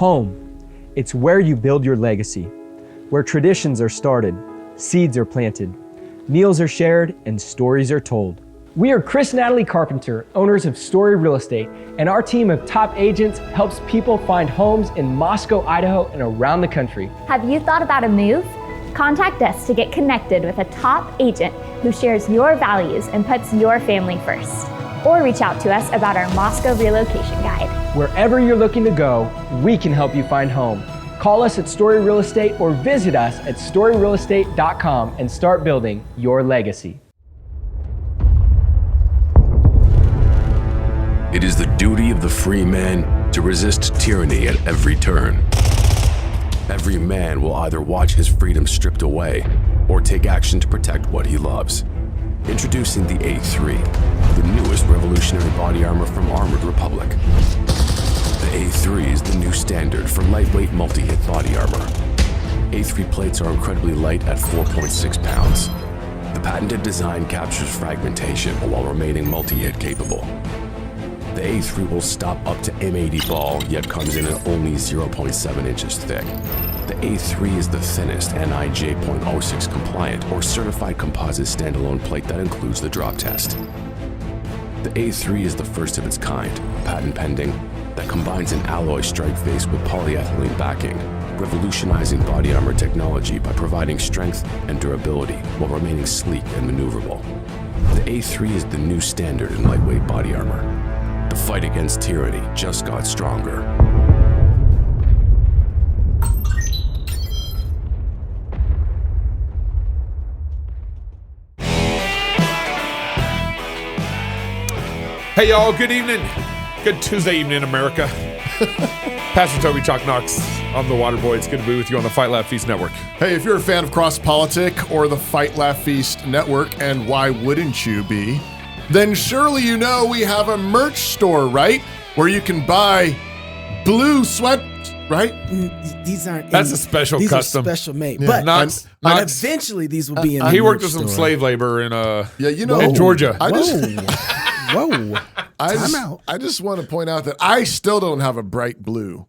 Home. It's where you build your legacy, where traditions are started, seeds are planted, meals are shared, and stories are told. We are Chris and Natalie Carpenter, owners of Story Real Estate, and our team of top agents helps people find homes in Moscow, Idaho, and around the country. Have you thought about a move? Contact us to get connected with a top agent who shares your values and puts your family first. Or reach out to us about our Moscow relocation guide. Wherever you're looking to go, we can help you find home. Call us at Story Real Estate or visit us at storyrealestate.com and start building your legacy. It is the duty of the free man to resist tyranny at every turn. Every man will either watch his freedom stripped away or take action to protect what he loves. Introducing the A3, the newest revolutionary body armor from Armored Republic. The A3 is the new standard for lightweight multi-hit body armor. A3 plates are incredibly light at 4.6 pounds. The patented design captures fragmentation while remaining multi-hit capable. The A3 will stop up to M80 ball, yet comes in at only 0.7 inches thick. The A3 is the thinnest NIJ.06 compliant or certified composite standalone plate that includes the drop test. The A3 is the first of its kind, patent pending, that combines an alloy strike face with polyethylene backing, revolutionizing body armor technology by providing strength and durability while remaining sleek and maneuverable. The A3 is the new standard in lightweight body armor. The fight against tyranny just got stronger. Hey y'all, good evening. Good Tuesday evening, America. Pastor Toby Chalk Knox, I'm the Water Boy. It's good to be with you on the Fight Laugh Feast Network. Hey, if you're a fan of Cross Politic or the Fight Laugh Feast Network, and why wouldn't you be, then surely you know we have a merch store, right? Where you can buy blue sweat, right? These aren't. That's a special these custom. Are special made, Yeah. but Not eventually these will be in. He the worked merch with some store. slave labor in in Georgia. Whoa. I just want to point out that I still don't have a bright blue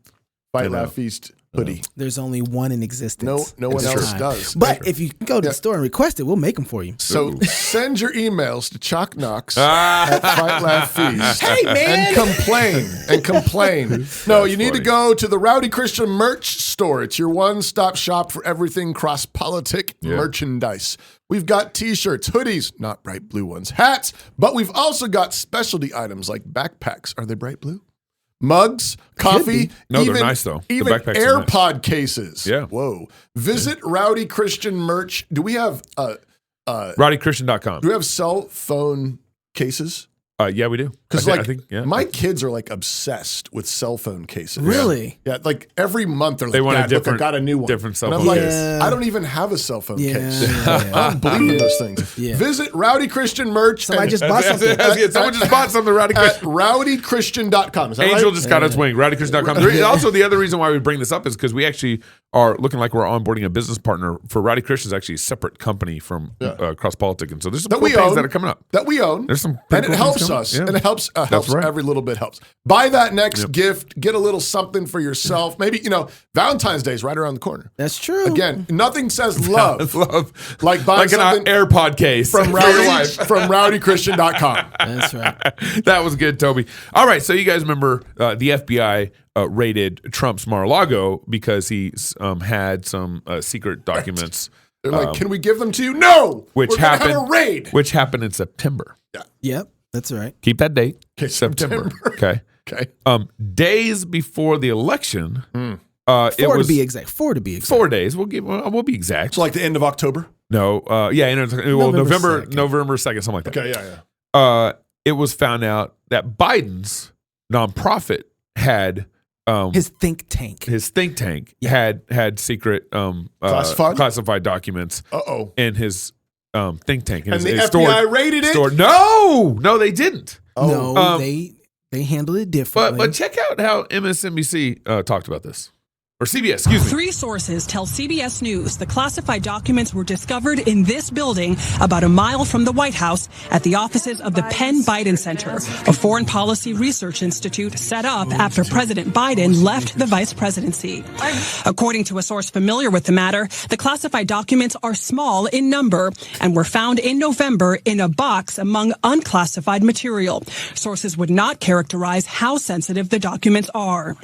Fight Laugh Feast hoodie. There's only one in existence. No one else does. But if you go to the store and request it, we'll make them for you. So send your emails to Chalk Knox at Fight Laugh Feast. Hey, man. And complain. No, you need to go to the Rowdy Christian merch store. It's your one-stop shop for everything cross-politic merchandise. We've got t-shirts, hoodies, not bright blue ones, hats, but we've also got specialty items like backpacks. Are they bright blue? Mugs, coffee. No, they're nice though. Even The backpacks are AirPod nice. cases. Yeah. Whoa. Visit Rowdy Christian merch. Do we have RowdyChristian.com. Do we have cell phone cases? Yeah, we do. Because I think my kids are like obsessed with cell phone cases. Really? Yeah, like every month they're like, They want a Dad, look, I different- got a new one. different cell and phone I'm like, case. I don't even have a cell phone case. Yeah. I don't believe in those things. Yeah. Visit Rowdy Christian merch. Somebody and- just bought something. Someone just bought something, Rowdy at Christian. rowdychristian.com. Is that Angel right? just got its wing. RowdyChristian.com. Also, the other reason why we bring this up is because we actually are looking like we're onboarding a business partner for Rowdy Christian. Is actually a separate company from Cross Politic, and so there's some That cool we things own. that are coming up. That we own. There's some and pretty it cool helps things coming. us. Yeah. And it helps right. every little bit helps. Buy that next gift. Get a little something for yourself. Maybe, Valentine's Day is right around the corner. That's true. Again, nothing says love like buying like an something AirPod case from for your life. rowdychristian.com. That's right. That was good, Toby. All right, so you guys remember the FBI raided Trump's Mar-a-Lago because he had some secret documents. They're like, can we give them to you? No! Which We're gonna happened? have a raid. Which happened in September. Yep. That's right. Keep that date. Okay, September. Okay. Okay. Days before the election. It Four was to be exact. 4 days. We'll be exact. So like the end of October? No. November 2nd, something like that. Okay, yeah. It was found out that Biden's nonprofit had His think tank. had secret classified documents in his think tank. And the FBI raided it? No, they didn't. No, they handled it differently. But check out how MSNBC talked about this. Or CBS, excuse me. 3 sources tell CBS News the classified documents were discovered in this building about a mile from the White House at the offices of the Penn Biden Center, a foreign policy research institute set up after President Biden left the vice presidency. According to a source familiar with the matter, the classified documents are small in number and were found in November in a box among unclassified material. Sources would not characterize how sensitive the documents are.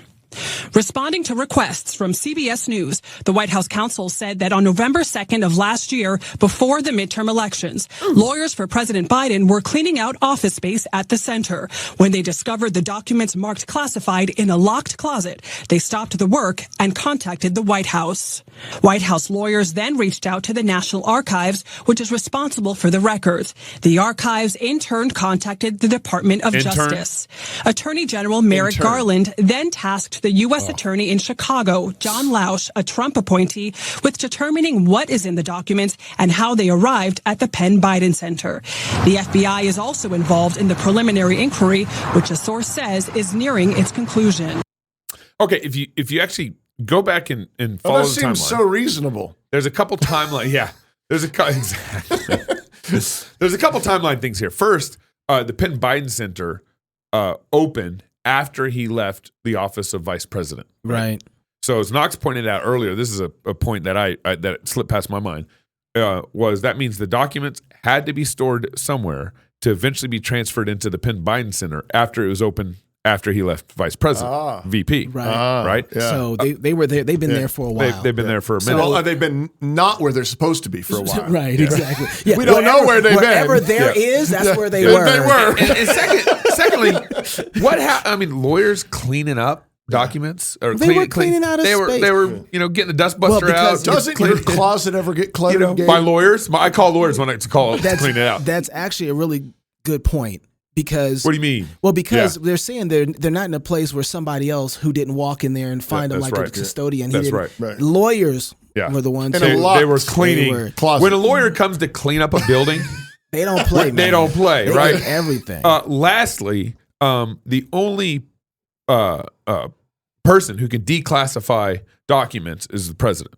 Responding to requests from CBS News, the White House counsel said that on November 2nd of last year, before the midterm elections, lawyers for President Biden were cleaning out office space at the center. When they discovered the documents marked classified in a locked closet, they stopped the work and contacted the White House. White House lawyers then reached out to the National Archives, which is responsible for the records. The archives in turn contacted the Department of Justice. Attorney General Merrick Garland then tasked the U.S. Attorney in Chicago, John Lausch, a Trump appointee, with determining what is in the documents and how they arrived at the Penn Biden Center. The FBI is also involved in the preliminary inquiry, which a source says is nearing its conclusion. Okay, if you actually go back and follow the timeline. That seems so reasonable. There's a couple timeline. Yeah, exactly. There's a couple timeline things here. First, the Penn Biden Center opened after he left the office of vice president. Right. So as Knox pointed out earlier, this is a point that that slipped past my mind, was that means the documents had to be stored somewhere to eventually be transferred into the Penn Biden Center after it was open after he left vice president, VP. Right. Yeah. So they were there. They've been there for a while. They've been there for a minute. So they've been not where they're supposed to be for a while. Right, exactly. Yeah. We don't know where they've been. Wherever there is, that's where they were. They were. And secondly, I mean, lawyers cleaning up documents or They were cleaning out a they space. They were get the dustbuster out. Doesn't your closet ever get cluttered? Gabe? By lawyers? I call lawyers when I call to clean it out. That's actually a really good point. Because what do you mean? Well, because they're saying they're not in a place where somebody else who didn't walk in there and find them like a custodian. That's right. Lawyers were the ones they were cleaning. When a lawyer comes to clean up a building, they don't play. They don't play. They right? get everything. Lastly, the only person who can declassify documents is the president.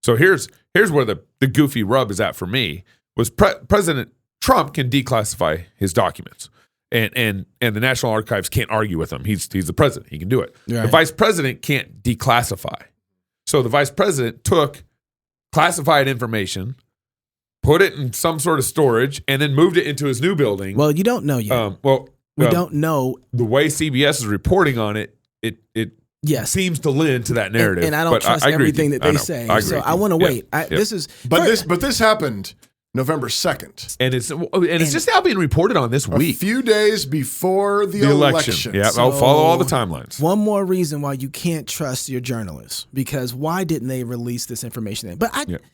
So here's where the goofy rub is at for me. Was President Trump can declassify his documents. And the National Archives can't argue with him. He's the president. He can do it. Right. The vice president can't declassify. So the vice president took classified information, put it in some sort of storage, and then moved it into his new building. Well, you don't know yet. We don't know. The way CBS is reporting on it, it seems to lend to that narrative. And I don't trust everything that they say. So I want to wait. This happened November 2nd. And it's just now being reported on this week. A few days before the election. Yeah, so, I'll follow all the timelines. One more reason why you can't trust your journalists, because why didn't they release this information then? But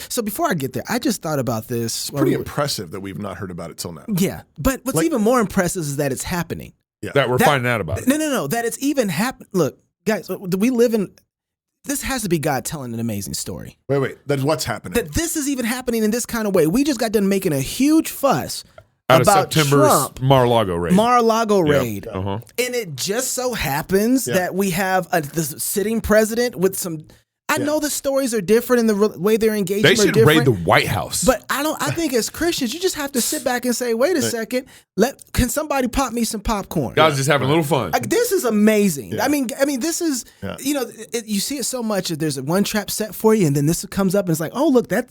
so before I get there, I just thought about this. It's pretty impressive that we've not heard about it till now. Yeah, but what's even more impressive is that it's happening. Yeah. That we're finding out about it. No, that it's even happening. Look, guys, we live in... This has to be God telling an amazing story. Wait. That's what's happening. That this is even happening in this kind of way. We just got done making a huge fuss out about of September's Trump, Mar-a-Lago raid. Yep. Uh-huh. And it just so happens that we have the sitting president with some... I know the stories are different and the way they're engaging They are should different. raid the White House. But I think as Christians, you just have to sit back and say, wait a second, can somebody pop me some popcorn? Guys just having a little fun. This is amazing. Yeah. I mean, this is, you see it so much that there's one trap set for you, and then this comes up and it's like, oh, look, are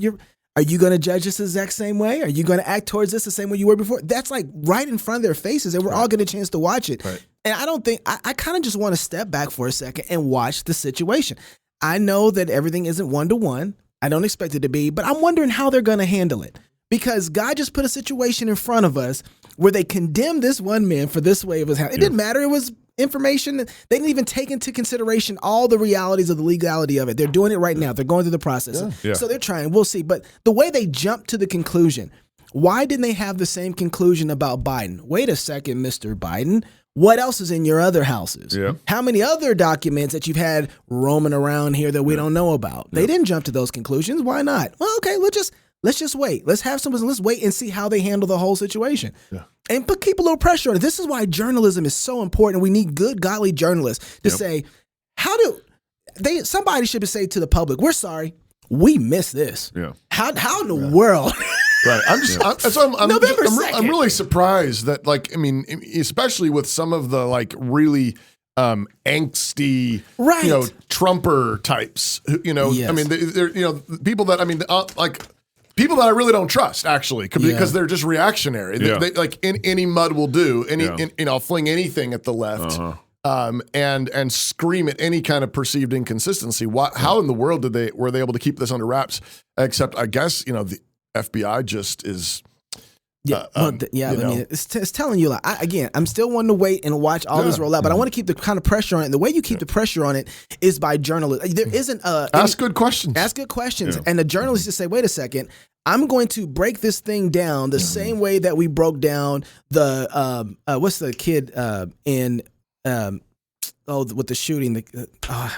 you going to judge this the exact same way? Are you going to act towards this the same way you were before? That's like right in front of their faces, and we're all getting a chance to watch it. Right. And I don't think, I kind of just want to step back for a second and watch the situation. I know that everything isn't one-to-one. I don't expect it to be, but I'm wondering how they're going to handle it. Because God just put a situation in front of us where they condemned this one man for this way of his house. It didn't matter. It was information. They didn't even take into consideration all the realities of the legality of it. They're doing it right now. They're going through the process. Yeah. So they're trying. We'll see. But the way they jumped to the conclusion, why didn't they have the same conclusion about Biden? Wait a second, Mr. Biden. What else is in your other houses? Yeah. How many other documents that you've had roaming around here that we don't know about? They didn't jump to those conclusions. Why not? Well, okay, let's just wait. Let's wait and see how they handle the whole situation. Yeah. And keep a little pressure on it. This is why journalism is so important. We need good, godly journalists to say, somebody should say to the public, we're sorry, we missed this. Yeah. How in the world? Right. I'm November 2nd. I'm really surprised that, like, I mean, especially with some of the like really angsty, Right. Trumper types. Yes. I mean, they're people that people that I really don't trust actually because they're just reactionary. Yeah. They like any mud will do. Fling anything at the left. And scream at any kind of perceived inconsistency. How in the world were they able to keep this under wraps? Except, I guess, the FBI just is. Yeah, I mean, it's telling you. Like, I'm still wanting to wait and watch all this roll out, but I want to keep the kind of pressure on it. And the way you keep the pressure on it is by journalists. There isn't ask good questions. Ask good questions, and the journalists just say, "Wait a second, I'm going to break this thing down the same way that we broke down the what's the kid in with the shooting I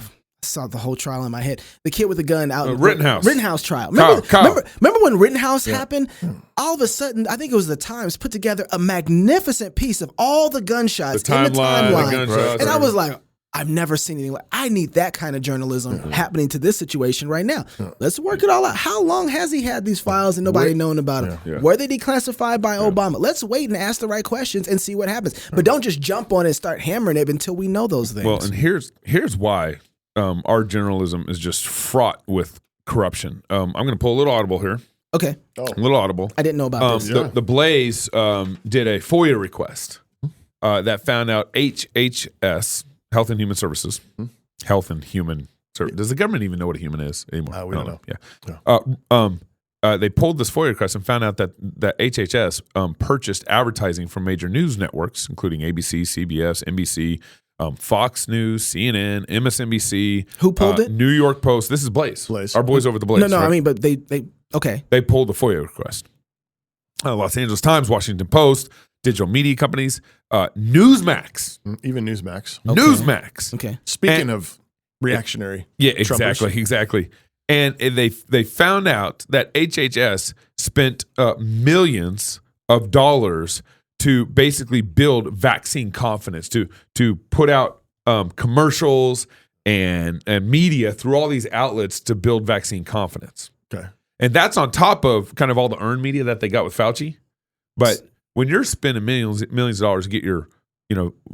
saw the whole trial in my head. The kid with the gun out. Rittenhouse trial. Remember when Rittenhouse happened? All of a sudden, I think it was the Times put together a magnificent piece of all the gunshots in the timeline. And I was like, I've never seen anything like. I need that kind of journalism happening to this situation right now. Let's work it all out. How long has he had these files and nobody known about them? Were they declassified by Obama? Let's wait and ask the right questions and see what happens. But don't just jump on it and start hammering it until we know those things. Well, and here's why our journalism is just fraught with corruption. I'm going to pull a little audible here. Okay. A little audible. I didn't know about this. The Blaze did a FOIA request that found out HHS, Health and Human Services. Health and Human Services. Does the government even know what a human is anymore? We don't know. Yeah. They pulled this FOIA request and found out that HHS purchased advertising from major news networks, including ABC, CBS, NBC, Fox News, CNN, MSNBC. Who pulled it? New York Post. This is Blaze. Our boys over at the Blaze. No, right? I mean, but they okay. They pulled the FOIA request. Los Angeles Times, Washington Post, digital media companies, Newsmax. Even Newsmax. Okay. Newsmax. Okay. Speaking of reactionary. Yeah, exactly. And they found out that HHS spent millions of dollars to basically build vaccine confidence, to put out commercials and media through all these outlets to build vaccine confidence. Okay. And that's on top of kind of all the earned media that they got with Fauci. But when you're spending millions of dollars to get your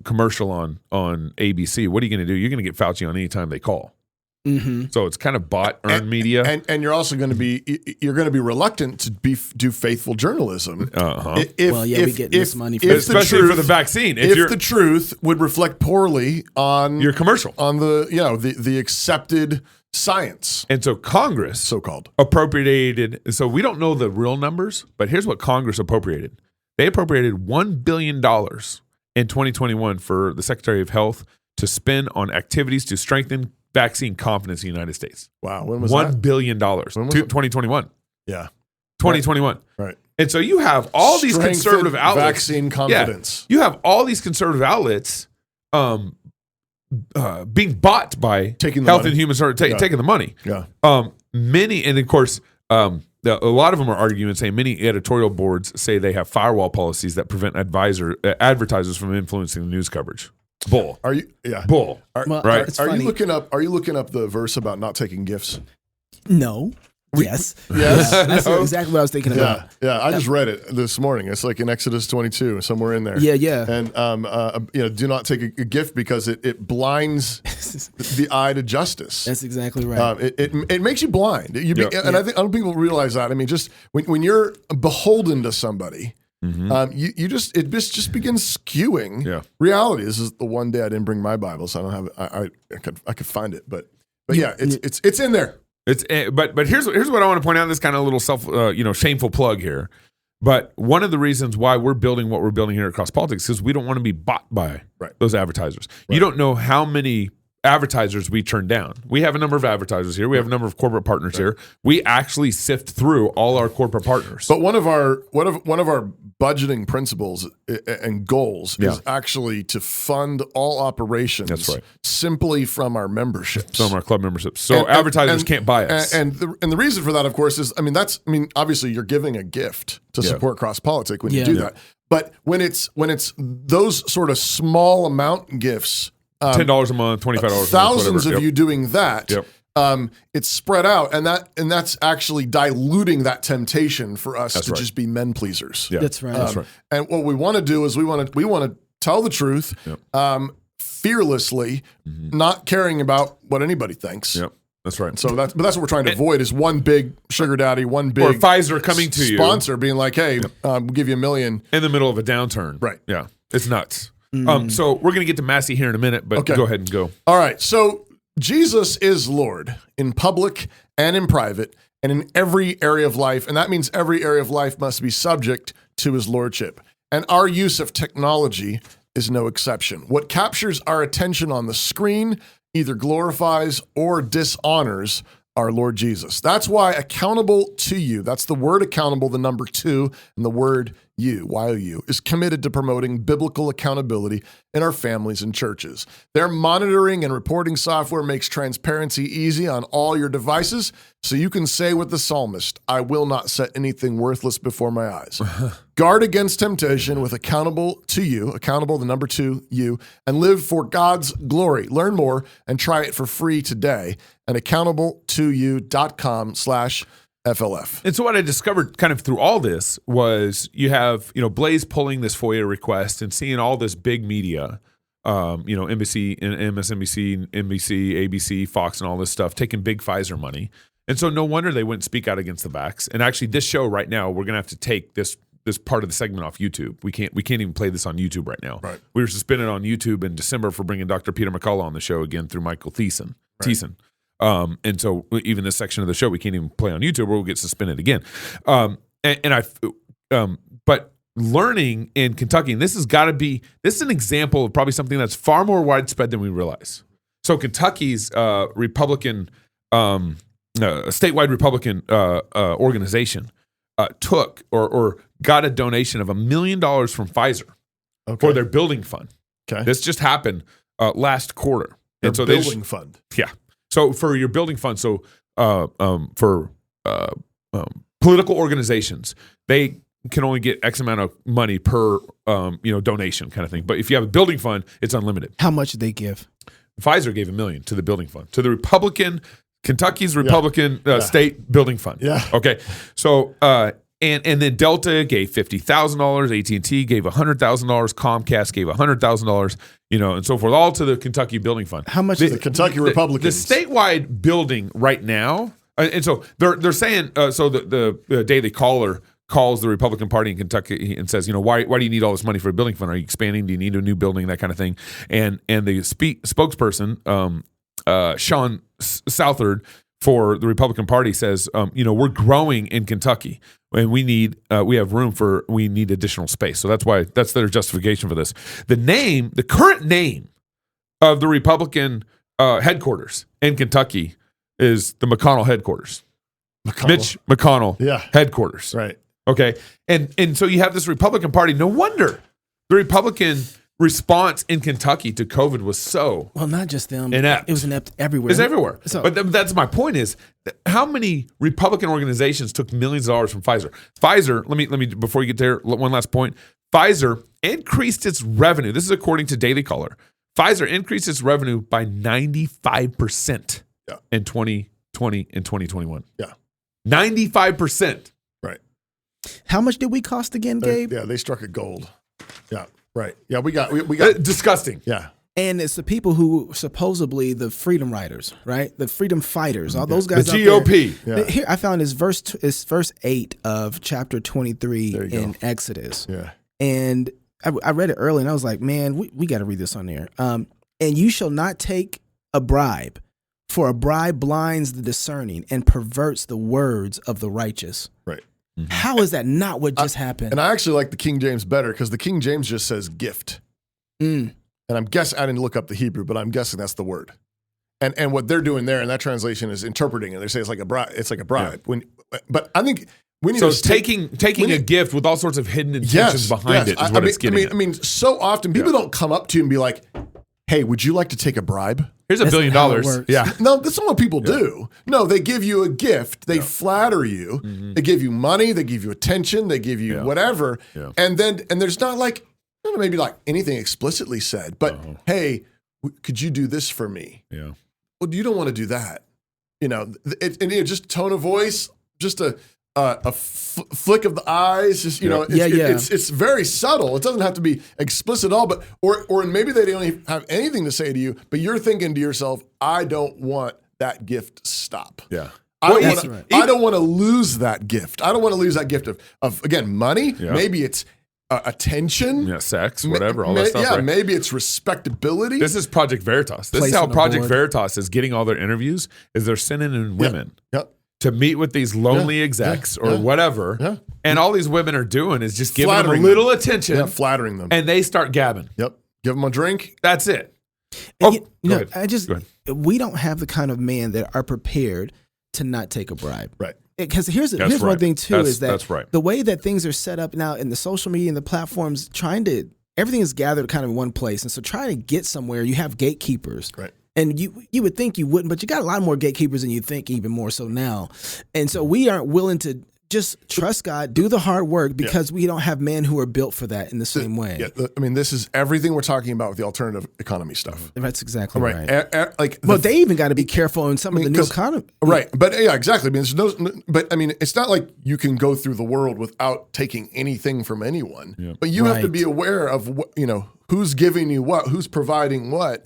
commercial on ABC, what are you going to do? You're going to get Fauci on any time they call. Mm-hmm. So it's kind of bought earned media, and you're also going to be reluctant to do faithful journalism. We get this money, especially for the vaccine. If the truth would reflect poorly on your commercial, on the accepted science, and so Congress, so-called, appropriated. So we don't know the real numbers, but here's what Congress appropriated. They appropriated $1 billion in 2021 for the Secretary of Health to spend on activities to strengthen vaccine confidence in the United States. Wow. When was $1 that? billion. 2021. Yeah. 2021. Right. And so you have all these conservative outlets. Vaccine confidence. Yeah, you have all these conservative outlets being bought by Health and Human Services, taking the money. Yeah. Many, and of course, a lot of them are arguing, saying many editorial boards say they have firewall policies that prevent advertisers from influencing the news coverage. Bull. Are you? Yeah. Bull. Right. Are you looking up the verse about not taking gifts? No. Yes. Yes. That's exactly what I was thinking about. Yeah. I just read it this morning. It's like in Exodus 22, somewhere in there. Yeah. And do not take a gift because it blinds the eye to justice. That's exactly right. It makes you blind. I don't think people realize that. I mean, just when you're beholden to somebody. Mm-hmm. It just begins skewing reality. This is the one day I didn't bring my Bible, so I don't have it. I could find it, but it's in there. But here's what I want to point out. This kind of little shameful plug here. But one of the reasons why we're building what we're building here at Cross Politics is we don't want to be bought by those advertisers. Right. You don't know how many advertisers we turn down. We have a number of advertisers here. We have a number of corporate partners here. We actually sift through all our corporate partners. But one of our budgeting principles and goals is actually to fund all operations simply from our memberships. From our club memberships. So advertisers can't buy us. And the reason for that, of course, is obviously you're giving a gift to support Cross Politics when you do that. But when it's those sort of small amount gifts $10 a month, $25 a month, thousands whatever. of you doing that. Yep. It's spread out, and that's actually diluting that temptation for us to just be men pleasers. Yeah. That's right. That's right. And what we want to do is we want to tell the truth, fearlessly, not caring about what anybody thinks. Yep. That's right. So that's what we're trying to avoid is one big sugar daddy, one big or Pfizer coming to you, sponsor being like, hey, we'll give you $1 million in the middle of a downturn. Right. Yeah. It's nuts. So we're going to get to Massey here in a minute, but go ahead and go. All right. So Jesus is Lord in public and in private and in every area of life. And that means every area of life must be subject to his lordship. And our use of technology is no exception. What captures our attention on the screen either glorifies or dishonors our Lord Jesus. That's why accountable to you, that's the word accountable, the number 2, and the word you, Y-O-U, is committed to promoting biblical accountability in our families and churches. Their monitoring and reporting software makes transparency easy on all your devices, so you can say with the psalmist, I will not set anything worthless before my eyes. Guard against temptation with accountable to you, accountable, the number 2, you, and live for God's glory. Learn more and try it for free today at accountable2you.com/FLF. And so what I discovered kind of through all this was you have, Blaze pulling this FOIA request and seeing all this big media, NBC, MSNBC, NBC, ABC, Fox, and all this stuff taking big Pfizer money. And so no wonder they wouldn't speak out against the vax. And actually this show right now, we're going to have to take this part of the segment off YouTube. We can't even play this on YouTube right now. Right. We were suspended on YouTube in December for bringing Dr. Peter McCullough on the show again through Michael Thiessen. And so even this section of the show, we can't even play on YouTube or we'll get suspended again. But learning in Kentucky, and this is an example of probably something that's far more widespread than we realize. So Kentucky's Republican, statewide Republican organization took or got a donation of $1 million from Pfizer for their building fund. Okay. This just happened last quarter. And so building fund. Yeah. So for your building fund, for political organizations, they can only get X amount of money per donation kind of thing. But if you have a building fund, it's unlimited. How much did they give? Pfizer gave $1 million to the building fund, to the Kentucky's Republican state building fund. Yeah. Okay. So and then Delta gave $50,000, AT&T gave $100,000, Comcast gave $100,000, and so forth, all to the Kentucky building fund. How much the Kentucky Republicans? The statewide building right now, and so they're saying, so the Daily Caller calls the Republican Party in Kentucky and says, why do you need all this money for a building fund? Are you expanding? Do you need a new building? That kind of thing. And the spokesperson, Sean Southard for the Republican Party says, we're growing in Kentucky and we need additional space. So that's their justification for this. The current name of the Republican headquarters in Kentucky is the McConnell headquarters. Mitch McConnell headquarters. Right. Okay. And so you have this Republican Party. No wonder the Republican response in Kentucky to COVID was so not just them. Inept. It was inept everywhere. It's everywhere. So, but that's my point is how many Republican organizations took millions of dollars from Pfizer? Pfizer, let me before you get there, one last point. Pfizer increased its revenue. This is according to Daily Caller. Pfizer increased its revenue by 95% in 2020 and 2021. Yeah. 95%. Right. How much did we cost again, Gabe? They struck a gold. Yeah. Right. Yeah, we got disgusting. Yeah. And it's the people who supposedly the freedom riders, right? The freedom fighters, all those guys. The GOP. There. Here, I found is verse 8 of chapter 23 in Exodus. Yeah. And I read it early and I was like, man, we got to read this on there. And you shall not take a bribe, for a bribe blinds the discerning and perverts the words of the righteous. Right. Mm-hmm. How is that not what just happened? And I actually like the King James better because the King James just says gift. And I'm guessing, I didn't look up the Hebrew, but I'm guessing that's the word. And what they're doing there in that translation is interpreting it. They say it's like a bribe. It's like a bribe. Yeah. But I think we need so to taking a gift with all sorts of hidden intentions behind it is what it's getting at. I mean, so often people don't come up to you and be like, hey, would you like to take a bribe? Here's $1 billion. Yeah. No, that's not what people do. No, they give you a gift. They flatter you. Mm-hmm. They give you money. They give you attention. They give you whatever. Yeah. And there's not like, maybe like anything explicitly said, but hey, could you do this for me? Yeah. Well, you don't want to do that. Just tone of voice, just a flick of the eyes, just it's very subtle. It doesn't have to be explicit at all, but or maybe they don't even have anything to say to you, but you're thinking to yourself, I don't want that gift to stop. Yeah. I don't want to lose that gift. I don't want to lose that gift of again, money. Yeah. Maybe it's attention. Yeah, sex, whatever, all that stuff. Yeah, right? maybe it's respectability. This is Project Veritas. This is how Project Veritas is getting all their interviews, is they're sending in women to meet with these lonely execs or whatever. Yeah. And all these women are doing is just giving them a little attention. Yeah, flattering them. And they start gabbing. Yep. Give them a drink. That's it. We don't have the kind of men that are prepared to not take a bribe. Right. Because here's one thing too, is that the way that things are set up now in the social media and the platforms, everything is gathered kind of in one place. And so trying to get somewhere, you have gatekeepers. Right. And you would think you wouldn't, but you got a lot more gatekeepers than you think, even more so now. And so we aren't willing to just trust God, do the hard work, because we don't have men who are built for that in the same way. Yeah, this is everything we're talking about with the alternative economy stuff. That's exactly right. They even got to be careful in some of the new economy. Right, but yeah, exactly. It's not like you can go through the world without taking anything from anyone. Yeah. But you have to be aware of who's giving you what, who's providing what.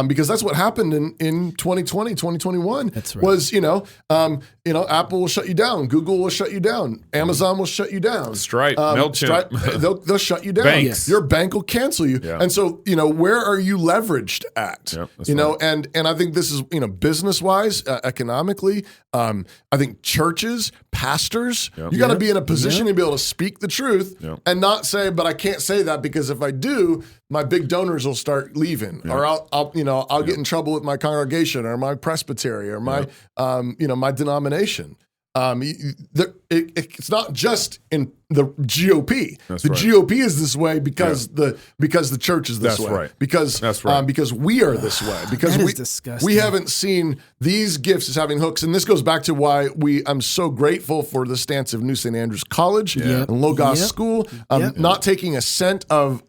Because that's what happened in 2020, 2021. That's right. Was, Apple will shut you down. Google will shut you down. Amazon will shut you down. Stripe, MailChimp. They'll shut you down. Banks. Your bank will cancel you. Yeah. And so, where are you leveraged at? Yep, right. And I think this is, business-wise, economically, I think churches, pastors, you got to be in a position to be able to speak the truth and not say, but I can't say that because if I do, my big donors will start leaving, or I'll get in trouble with my congregation or my presbytery or my my denomination. It's not just in the GOP. GOP is this way because the church is this way. Right. Because we are this way. Because we haven't seen these gifts as having hooks, and this goes back to why I'm so grateful for the stance of New St. Andrews College and Logos School, not taking a cent of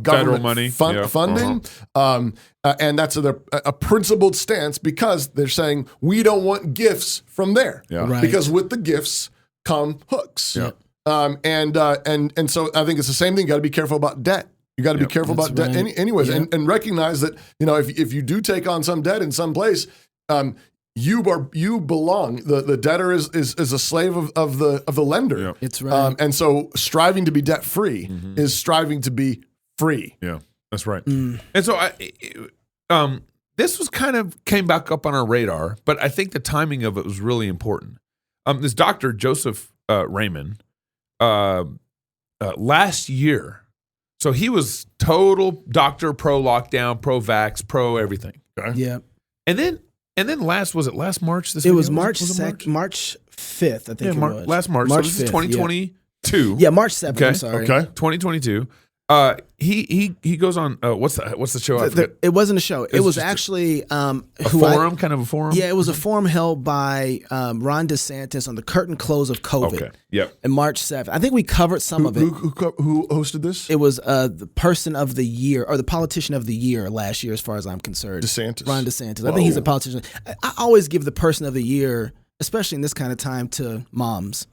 government money funding. And that's a principled stance because they're saying we don't want gifts from there. Yeah. Right. Because with the gifts come hooks. Yeah. And so I think it's the same thing. You got to be careful about debt. You got to be careful about debt anyways, and recognize that if you do take on some debt in some place, you belong. The debtor is a slave of the lender. Yep. It's right. And so striving to be debt free is striving to be free. Yeah, that's right. And so this was came back up on our radar, but I think the timing of it was really important. This Dr. Joseph Fraiman, last year, so he was total doctor, pro lockdown, pro vax, pro everything. Okay? Yeah. And then last March? It was March 5th, I think it was. Last March. So this is 2022. Yeah, March 7th, okay. I'm sorry. Okay. 2022. He goes on. What's the show? It wasn't a show. It was actually kind of a forum. Yeah, it was a forum held by Ron DeSantis on the curtain close of COVID. Okay. Yep. And March 7th. I think we covered some of it. Who hosted this? It was the person of the year or the politician of the year last year, as far as I'm concerned. DeSantis. Ron DeSantis. I think he's a politician. I always give the person of the year, especially in this kind of time, to moms.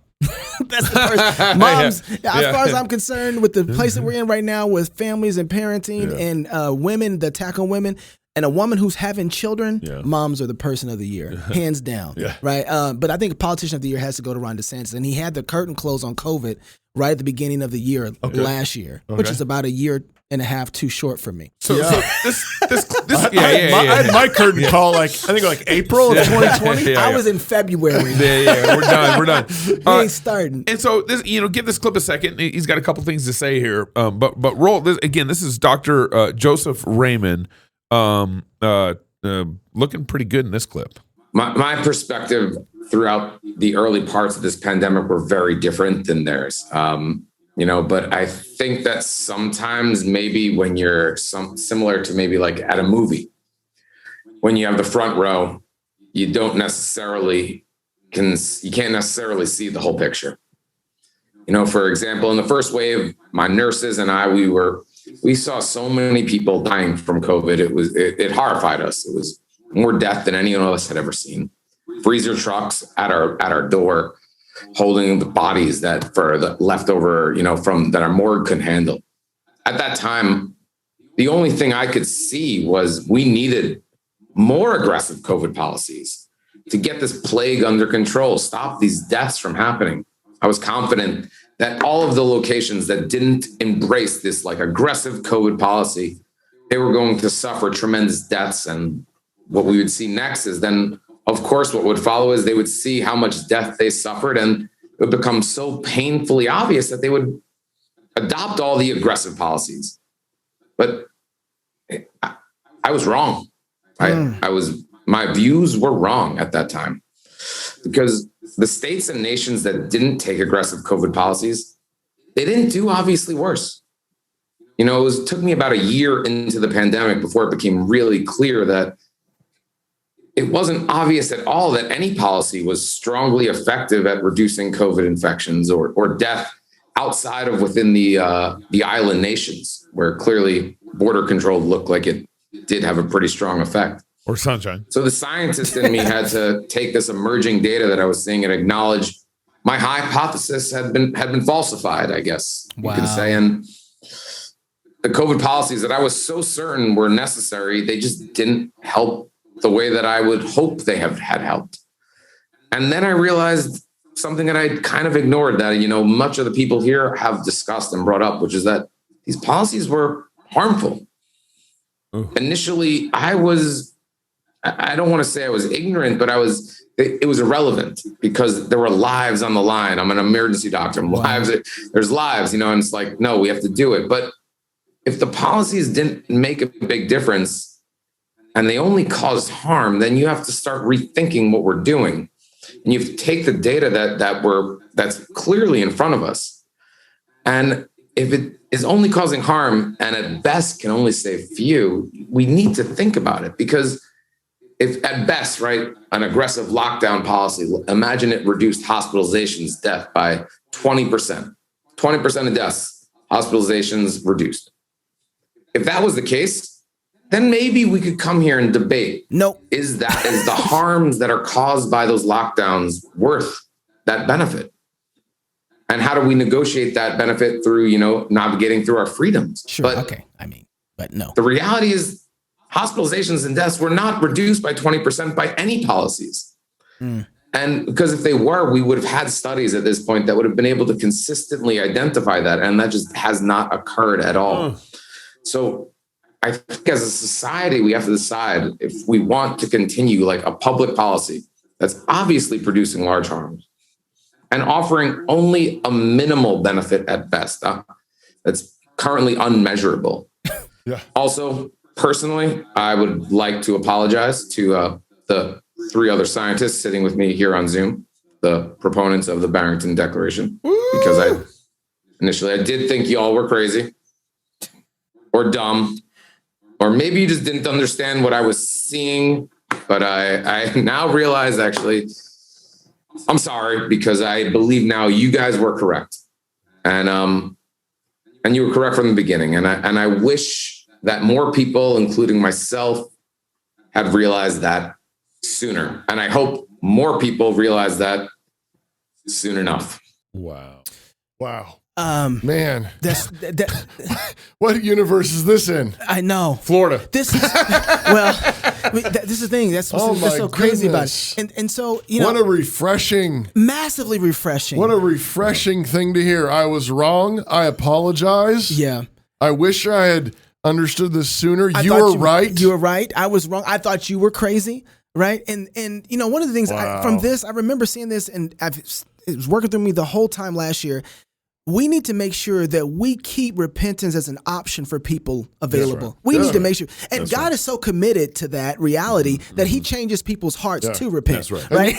That's the first. Moms, as far as I'm concerned, with the place that we're in right now with families and parenting and women, the attack on women, and a woman who's having children, moms are the person of the year, hands down. Right? But I think a politician of the year has to go to Ron DeSantis. And he had the curtain close on COVID right at the beginning of the year last year, which is about a year and a half too short for me. So this I had my curtain call I think April of 2020. I was in February. We're done. We ain't starting. And so this, give this clip a second. He's got a couple things to say here. But roll this again. This is Dr. Joseph Fraiman, looking pretty good in this clip. My perspective throughout the early parts of this pandemic were very different than theirs. But I think that sometimes maybe when you're similar to maybe like at a movie, when you have the front row, you can't necessarily see the whole picture. For example, in the first wave, my nurses and I, we were we saw so many people dying from COVID. It horrified us. It was more death than any of us had ever seen. Freezer trucks at our door, holding the bodies that for the leftover, from that our morgue could handle. At that time, the only thing I could see was we needed more aggressive COVID policies to get this plague under control, stop these deaths from happening. I was confident that all of the locations that didn't embrace this like aggressive COVID policy, they were going to suffer tremendous deaths. And what we would see next is then, of course, what would follow is they would see how much death they suffered, and it would become so painfully obvious that they would adopt all the aggressive policies. But I was wrong. My views were wrong at that time, because the states and nations that didn't take aggressive COVID policies, they didn't do obviously worse. It took me about a year into the pandemic before it became really clear that it wasn't obvious at all that any policy was strongly effective at reducing COVID infections or death outside of within the island nations, where clearly border control looked like it did have a pretty strong effect. Or sunshine. So the scientist in me had to take this emerging data that I was seeing and acknowledge my hypothesis had been falsified, I guess you could say. And the COVID policies that I was so certain were necessary, they just didn't help the way that I would hope they had helped. And then I realized something that I kind of ignored, that, much of the people here have discussed and brought up, which is that these policies were harmful. Ooh. Initially, I don't want to say I was ignorant, but it was irrelevant because there were lives on the line. I'm an emergency doctor. There's lives, and it's like, no, we have to do it. But if the policies didn't make a big difference and they only caused harm, then you have to start rethinking what we're doing. And you have to take the data that's clearly in front of us. And if it is only causing harm and at best can only save few, we need to think about it, because if at best, right, an aggressive lockdown policy, imagine it reduced hospitalizations, death by 20%. 20% of deaths, hospitalizations reduced. If that was the case, then maybe we could come here and debate. Nope. Is the harms that are caused by those lockdowns worth that benefit? And how do we negotiate that benefit through, navigating through our freedoms? Sure. But okay. But no. The reality is hospitalizations and deaths were not reduced by 20% by any policies. And because if they were, we would have had studies at this point that would have been able to consistently identify that. And that just has not occurred at all. So I think as a society, we have to decide if we want to continue like a public policy that's obviously producing large harms and offering only a minimal benefit at best. That's currently unmeasurable. Yeah. Also, personally, I would like to apologize to the 3 other scientists sitting with me here on Zoom, the proponents of the Barrington Declaration, because I did think y'all were crazy or dumb, or maybe you just didn't understand what I was seeing. But I now realize, actually, I'm sorry, because I believe now you guys were correct, and you were correct from the beginning. And I wish that more people, including myself, had realized that sooner. And I hope more people realize that soon enough. Wow. Man, what universe is this in? I know. Florida. This is this is the thing. That's what's so crazy about it. And so, what a refreshing, massively refreshing. What a refreshing thing to hear. I was wrong. I apologize. Yeah. I wish I had understood this sooner. You were right. You were right. I was wrong. I thought you were crazy. Right. And one of the things from this, I remember seeing this, and it was working through me the whole time last year. We need to make sure that we keep repentance as an option for people available. Right. We need to make sure. And God is so committed to that reality that he changes people's hearts to repent. That's right.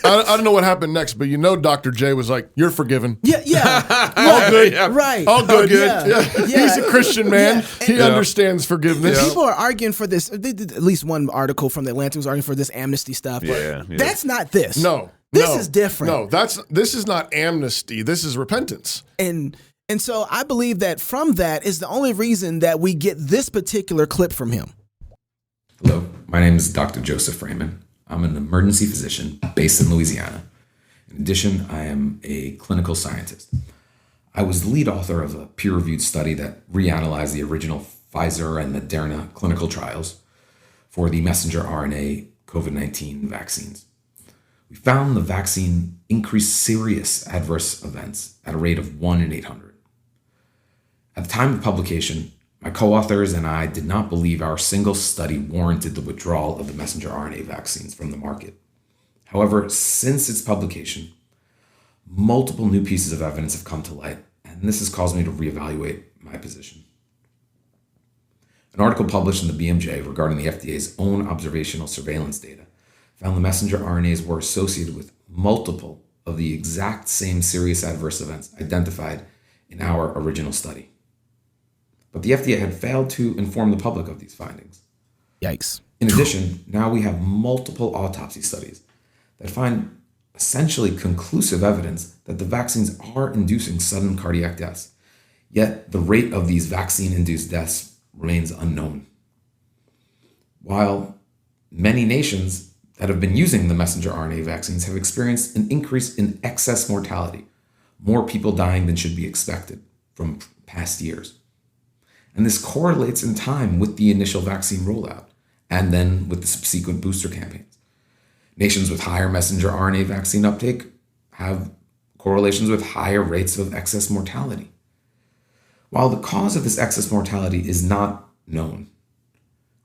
I don't know what happened next, but Dr. J was like, "You're forgiven." Yeah. All good. Yeah. Right. All good. Yeah. He's a Christian man. Yeah. He understands forgiveness. People are arguing for this. They did at least one article from the Atlantic was arguing for this amnesty stuff. But that's not this. No. This is different. No, this is not amnesty. This is repentance. And And so I believe that from that is the only reason that we get this particular clip from him. Hello, my name is Dr. Joseph Fraiman. I'm an emergency physician based in Louisiana. In addition, I am a clinical scientist. I was the lead author of a peer-reviewed study that reanalyzed the original Pfizer and Moderna clinical trials for the messenger RNA COVID-19 vaccines. We found the vaccine increased serious adverse events at a rate of 1 in 800. At the time of publication, my co-authors and I did not believe our single study warranted the withdrawal of the messenger RNA vaccines from the market. However, since its publication, multiple new pieces of evidence have come to light, and this has caused me to reevaluate my position. An article published in the BMJ regarding the FDA's own observational surveillance data found the messenger RNAs were associated with multiple of the exact same serious adverse events identified in our original study. But the FDA had failed to inform the public of these findings. Yikes. In addition, now we have multiple autopsy studies that find essentially conclusive evidence that the vaccines are inducing sudden cardiac deaths, yet the rate of these vaccine-induced deaths remains unknown. While many nations that have been using the messenger RNA vaccines have experienced an increase in excess mortality, more people dying than should be expected from past years. And this correlates in time with the initial vaccine rollout and then with the subsequent booster campaigns. Nations with higher messenger RNA vaccine uptake have correlations with higher rates of excess mortality. While the cause of this excess mortality is not known,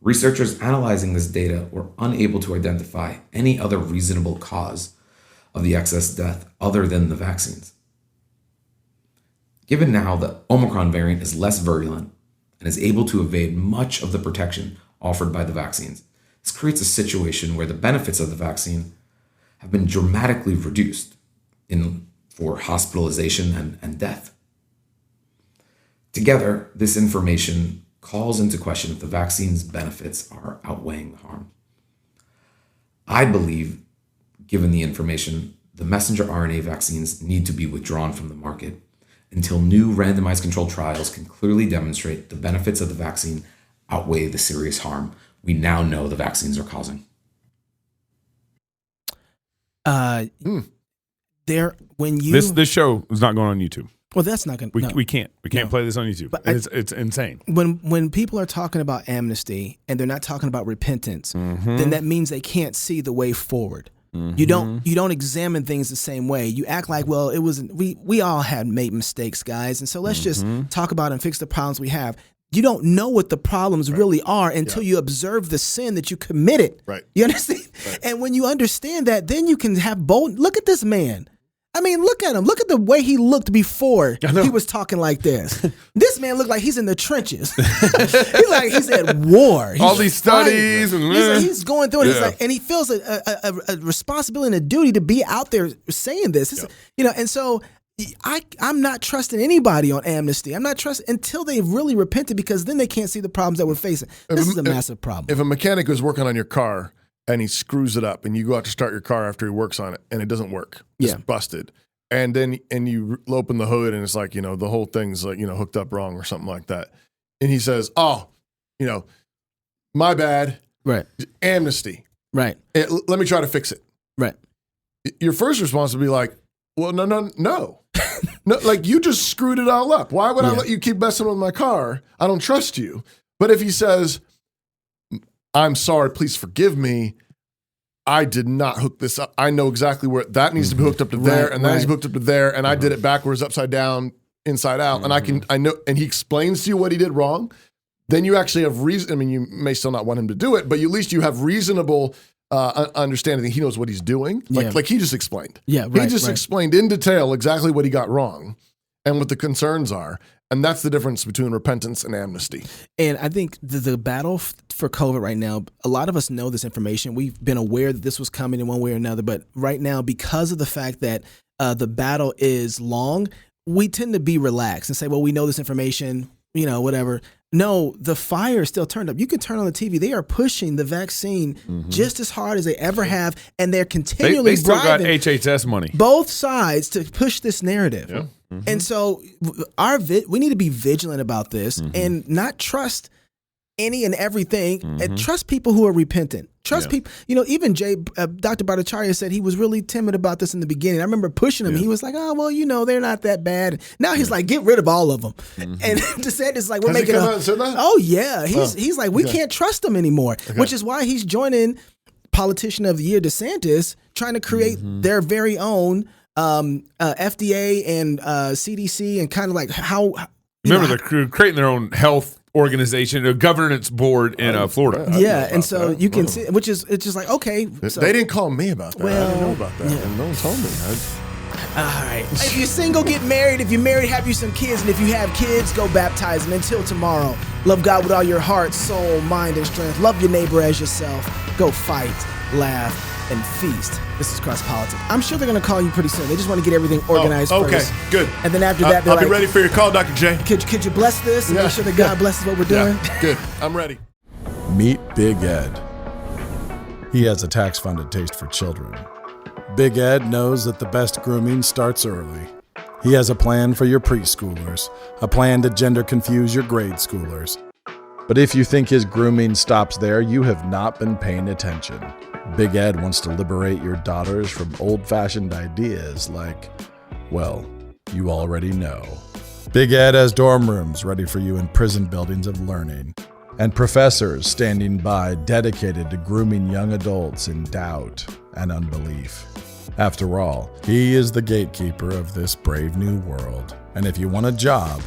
researchers analyzing this data were unable to identify any other reasonable cause of the excess death other than the vaccines. Given now the Omicron variant is less virulent and is able to evade much of the protection offered by the vaccines, this creates a situation where the benefits of the vaccine have been dramatically reduced for hospitalization and death. Together, this information calls into question if the vaccine's benefits are outweighing the harm. I believe, given the information, the messenger RNA vaccines need to be withdrawn from the market until new randomized controlled trials can clearly demonstrate the benefits of the vaccine outweigh the serious harm we now know the vaccines are causing. This show is not going on YouTube. Well, that's not going to. We can't play this on YouTube. But it's insane. When people are talking about amnesty and they're not talking about repentance, then that means they can't see the way forward. You don't examine things the same way. You act like, well, it wasn't. We all had made mistakes, guys, and so let's just talk about and fix the problems we have. You don't know what the problems really are until you observe the sin that you committed. Right. You understand? Right. And when you understand that, then you can have bold. Look at this man. I mean, look at him. Look at the way he looked before he was talking like this. This man looked like he's in the trenches. he's at war. All these studies. He's going through it. He's like, and he feels a responsibility and a duty to be out there saying this. And so I'm not trusting anybody on amnesty. I'm not trusting until they've really repented, because then they can't see the problems that we're facing. This is a massive problem. If a mechanic is working on your car and he screws it up and you go out to start your car after he works on it and it doesn't work, it's busted. And then you open the hood and it's like, the whole thing's like, hooked up wrong or something like that. And he says, my bad. Right. Amnesty. Right. Let me try to fix it. Right. Your first response would be like, well, no. No, like, you just screwed it all up. Why would I let you keep messing with my car? I don't trust you. But if he says, I'm sorry, please forgive me, I did not hook this up. I know exactly where that needs to be hooked up to there, and that needs to be hooked up to there, and I did it backwards, upside down, inside out, and I know, and he explains to you what he did wrong, then you actually have reason. I mean, you may still not want him to do it, but at least you have reasonable understanding that he knows what he's doing. Like he just explained. Yeah, right. He just explained in detail exactly what he got wrong and what the concerns are. And that's the difference between repentance and amnesty. And I think the battle for COVID right now, a lot of us know this information. We've been aware that this was coming in one way or another. But right now, because of the fact that the battle is long, we tend to be relaxed and say, well, we know this information, whatever. No, the fire is still turned up. You can turn on the TV. They are pushing the vaccine just as hard as they ever have, and they're continually They still got bribing HHS money. both sides to push this narrative. Yeah. And so we need to be vigilant about this and not trust any and everything, and trust people who are repentant. Trust people. Even Dr. Bhattacharya said he was really timid about this in the beginning. I remember pushing him. He was like, "Oh, well, they're not that bad." Now he's like, "Get rid of all of them." And DeSantis is like, "We're making come out and said that? Oh yeah, he's like, we can't trust them anymore, which is why he's joining Politician of the Year DeSantis, trying to create their very own FDA and CDC, and kind of like how. Remember, they're creating their own health organization, a governance board in Florida. And so you can see, which is it's just like, okay. So, they didn't call me about that. I didn't know about that. And no one told me. All right. If you're single, get married. If you're married, have you some kids. And if you have kids, go baptize them. Until tomorrow, love God with all your heart, soul, mind, and strength. Love your neighbor as yourself. Go fight, laugh, and feast. This is Cross Politics. I'm sure they're going to call you pretty soon. They just want to get everything organized first. Okay, good. And then after that, I'll be ready for your call, Dr. J. Could you bless this and make sure that God blesses what we're doing? Yeah, good. I'm ready. Meet Big Ed. He has a tax-funded taste for children. Big Ed knows that the best grooming starts early. He has a plan for your preschoolers, a plan to gender confuse your grade schoolers. But if you think his grooming stops there, you have not been paying attention. Big Ed wants to liberate your daughters from old-fashioned ideas like, well, you already know. Big Ed has dorm rooms ready for you in prison buildings of learning, and professors standing by dedicated to grooming young adults in doubt and unbelief. After all, he is the gatekeeper of this brave new world, and if you want a job,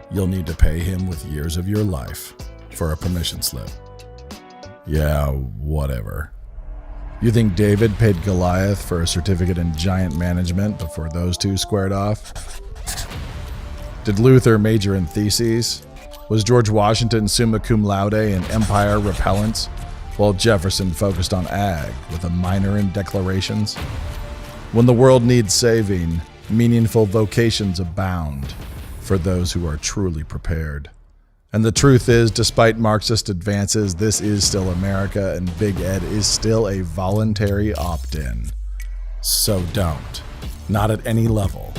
you'll need to pay him with years of your life for a permission slip. Yeah, whatever. You think David paid Goliath for a certificate in giant management before those two squared off? Did Luther major in theses? Was George Washington summa cum laude in empire repellents, while Jefferson focused on ag with a minor in declarations? When the world needs saving, meaningful vocations abound for those who are truly prepared. And the truth is, despite Marxist advances, this is still America, and Big Ed is still a voluntary opt-in. So don't. Not at any level.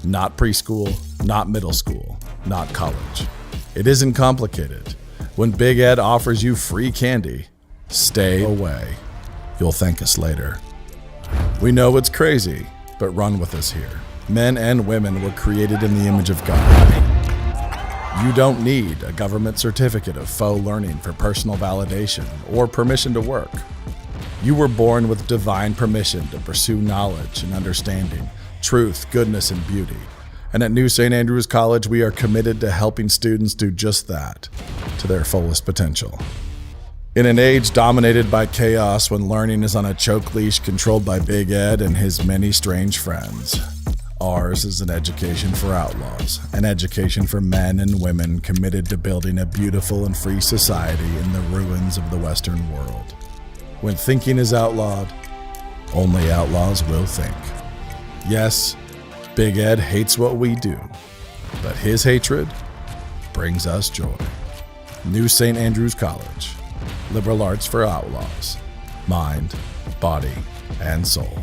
Not preschool, not middle school, not college. It isn't complicated. When Big Ed offers you free candy, stay away. You'll thank us later. We know it's crazy, but run with us here. Men and women were created in the image of God. You don't need a government certificate of faux learning for personal validation or permission to work. You were born with divine permission to pursue knowledge and understanding, truth, goodness, and beauty. And at New St. Andrews College, we are committed to helping students do just that, to their fullest potential. In an age dominated by chaos, when learning is on a choke leash controlled by Big Ed and his many strange friends, ours is an education for outlaws, an education for men and women committed to building a beautiful and free society in the ruins of the Western world. When thinking is outlawed, only outlaws will think. Yes, Big Ed hates what we do, but his hatred brings us joy. New St. Andrews College, liberal arts for outlaws, mind, body, and soul.